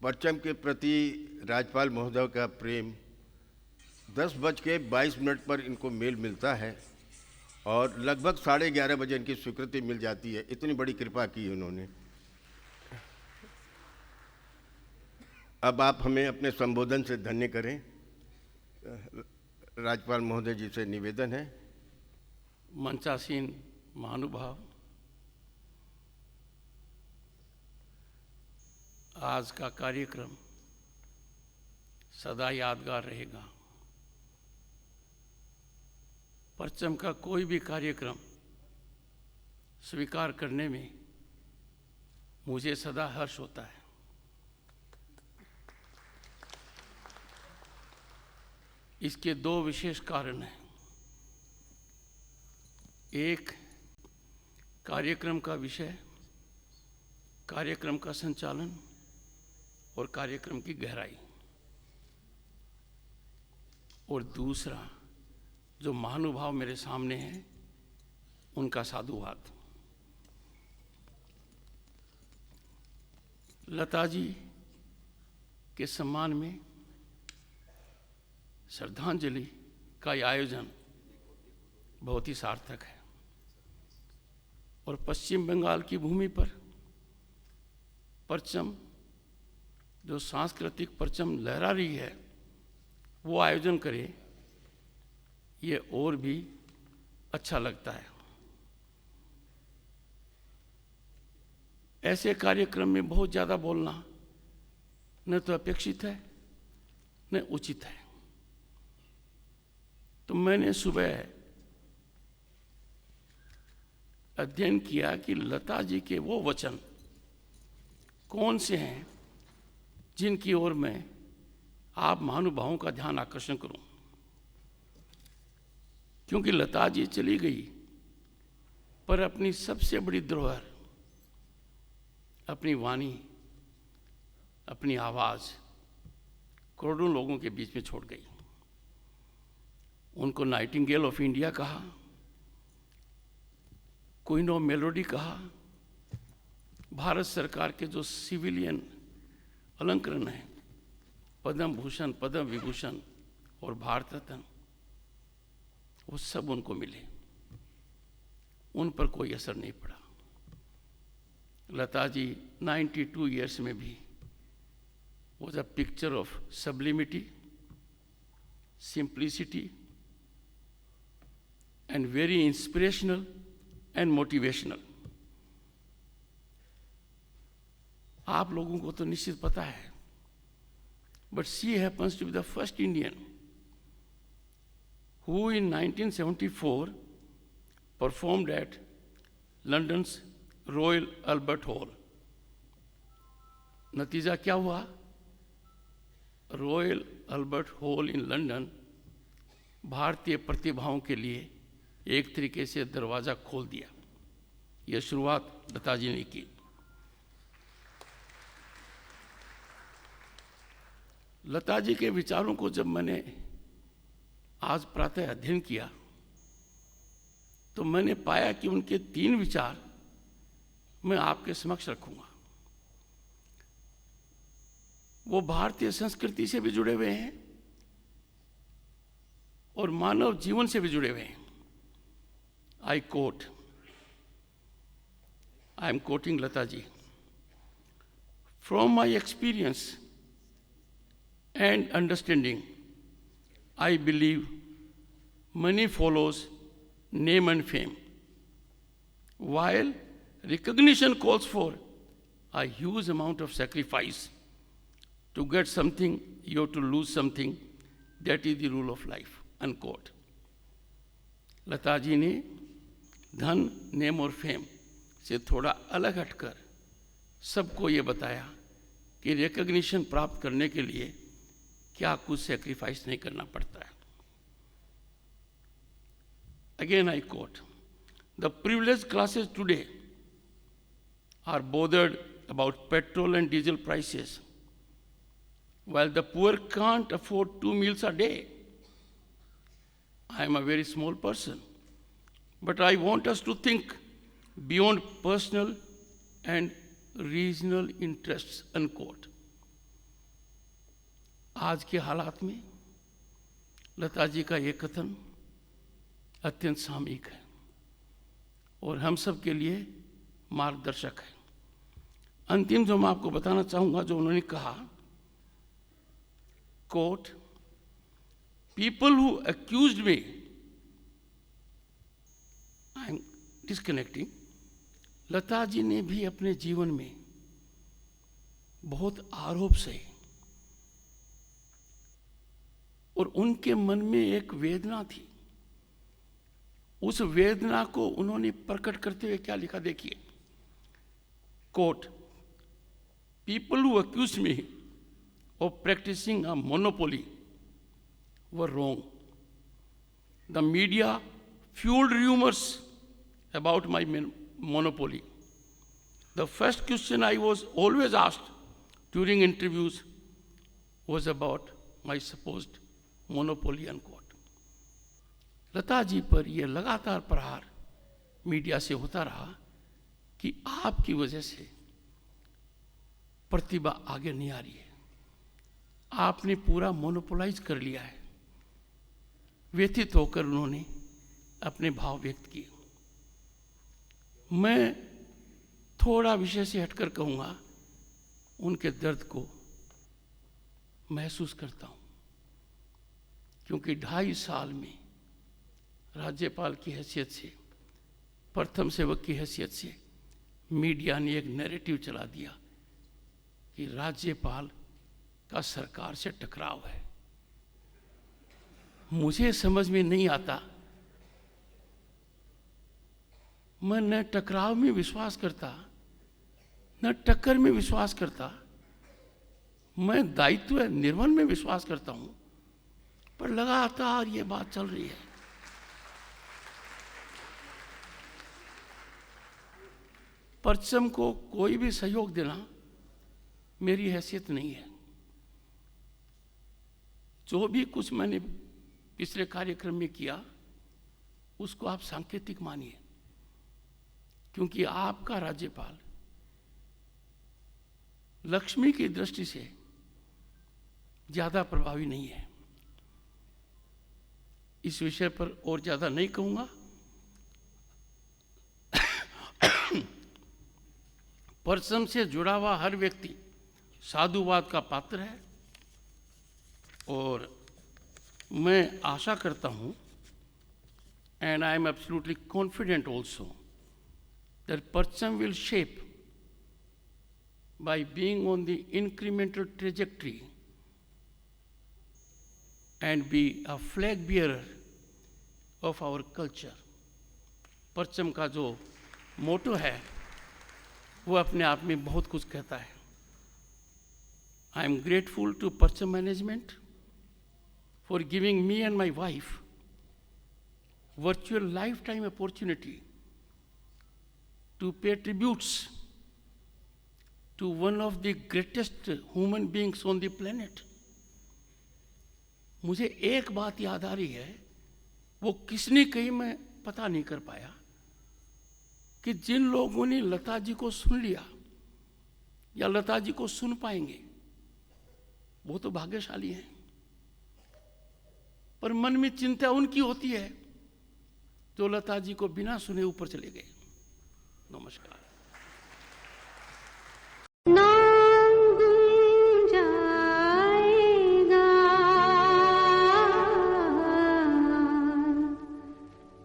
परचम के प्रति राज्यपाल महोदय का प्रेम 10:22 पर इनको मेल मिलता है और लगभग 11:30 इनकी स्वीकृति मिल जाती है। इतनी बड़ी कृपा की उन्होंने। अब आप हमें अपने संबोधन से धन्य करें। राज्यपाल महोदय जी से निवेदन है। मंचासीन महानुभाव, आज का कार्यक्रम सदा यादगार रहेगा। परचम का कोई भी कार्यक्रम स्वीकार करने में मुझे सदा हर्ष होता है। इसके दो विशेष कारण हैं। एक, कार्यक्रम का विषय, कार्यक्रम का संचालन और कार्यक्रम की गहराई, और दूसरा जो महानुभाव मेरे सामने हैं उनका साधुवाद। लता जी के सम्मान में श्रद्धांजलि का ये आयोजन बहुत ही सार्थक है और पश्चिम बंगाल की भूमि पर परचम, जो सांस्कृतिक परचम लहरा रही है, वो आयोजन करे, ये और भी अच्छा लगता है। ऐसे कार्यक्रम में बहुत ज़्यादा बोलना न तो अपेक्षित है न उचित है। तो मैंने सुबह अध्ययन किया कि लता जी के वो वचन कौन से हैं जिनकी ओर मैं आप महानुभावों का ध्यान आकर्षण करूं। क्योंकि लता जी चली गई, पर अपनी सबसे बड़ी धरोहर, अपनी वाणी, अपनी आवाज करोड़ों लोगों के बीच में छोड़ गई। उनको नाइटिंगेल ऑफ इंडिया कहा, क्वीन ऑफ मेलोडी कहा। भारत सरकार के जो सिविलियन अलंकरण हैं, पद्म भूषण, पद्म विभूषण और भारत रत्न, वो सब उनको मिले, उन पर कोई असर नहीं पड़ा। लता जी 92 ईयर्स में भी was a picture of sublimity, simplicity and very inspirational and motivational. आप लोगों को तो निश्चित पता है, but she happens to be the first Indian who in 1974 performed at London's Royal Albert Hall. नतीजा क्या हुआ? Royal Albert hall in London भारतीय प्रतिभाओं के लिए एक तरीके से दरवाज़ा खोल दिया। यह शुरुआत लता जी ने की। लता जी के विचारों को जब मैंने आज प्रातः अध्ययन किया तो मैंने पाया कि उनके 3 विचार मैं आपके समक्ष रखूंगा। वो भारतीय संस्कृति से भी जुड़े हुए हैं और मानव जीवन से भी जुड़े हुए हैं। I am quoting Lata ji, from my experience and understanding, I believe money follows name and fame, while recognition calls for a huge amount of sacrifice. To get something, you have to lose something. That is the rule of life, unquote. लता जी ने धन, name और fame से थोड़ा अलग हटकर सबको ये बताया कि रिकग्निशन प्राप्त करने के लिए क्या कुछ सेक्रीफाइस नहीं करना पड़ता है। Again I quote, the privileged classes today are bothered about petrol and diesel prices, while the poor can't afford 2 meals a day. I am a very small person, but I want us to think beyond personal and regional interests, unquote. आज के हालात में लता जी का ये कथन अत्यंत सामयिक है और हम सब के लिए मार्गदर्शक है। अंतिम जो मैं आपको बताना चाहूंगा, जो उन्होंने कहा, quote, people who accused me, I am disconnecting, Lata ji ने भी अपने जीवन में बहुत आरोप सहे और उनके मन में एक वेदना थी। उस वेदना को उन्होंने प्रकट करते हुए क्या लिखा, देखिए, quote, people who accuse me of practising a monopoly were wrong. The media fueled rumors about my monopoly. The first question I was always asked during interviews was about my supposed monopoly, unquote. Lata ji पर यह लगातार प्रहार media से होता रहा कि आपकी वजह से प्रतिभा आगे नहीं आ रही है, आपने पूरा मोनोपोलाइज कर लिया है। व्यथित होकर उन्होंने अपने भाव व्यक्त किए। मैं थोड़ा विषय से हटकर कहूँगा, उनके दर्द को महसूस करता हूँ, क्योंकि 2.5 साल में राज्यपाल की हैसियत से, प्रथम सेवक की हैसियत से मीडिया ने एक नैरेटिव चला दिया कि राज्यपाल का सरकार से टकराव है। मुझे समझ में नहीं आता, मैं न टकराव में विश्वास करता न टक्कर में विश्वास करता, मैं दायित्व निर्वहन में विश्वास करता हूं, पर लगातार ये बात चल रही है। परचम को कोई भी सहयोग देना मेरी हैसियत नहीं है। जो भी कुछ मैंने पिछले कार्यक्रम में किया उसको आप सांकेतिक मानिए, क्योंकि आपका राज्यपाल लक्ष्मी की दृष्टि से ज्यादा प्रभावी नहीं है। इस विषय पर और ज्यादा नहीं कहूंगा। परचम से जुड़ा हुआ हर व्यक्ति साधुवाद का पात्र है और मैं आशा करता हूं, and I am absolutely confident also, that Parcham will shape by being on the incremental trajectory and be a flag bearer of our culture. परचम का जो मोटो है वो अपने आप में बहुत कुछ कहता है। I am grateful to Parcham management for giving me and my wife virtual lifetime opportunity to pay tributes to one of the greatest human beings on the planet. मुझे एक बात याद आ रही है, वो किसने कही मैं पता नहीं कर पाया, कि जिन लोगों ने लता जी को सुन लिया या लता जी को सुन पाएंगे वो तो भाग्यशाली हैं, पर मन में चिंता उनकी होती है जो लता जी को बिना सुने ऊपर चले गए। नमस्कार।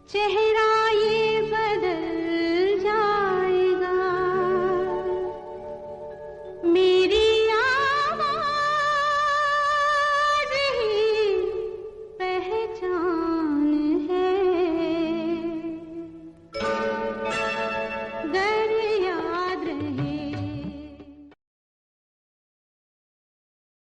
चेहरा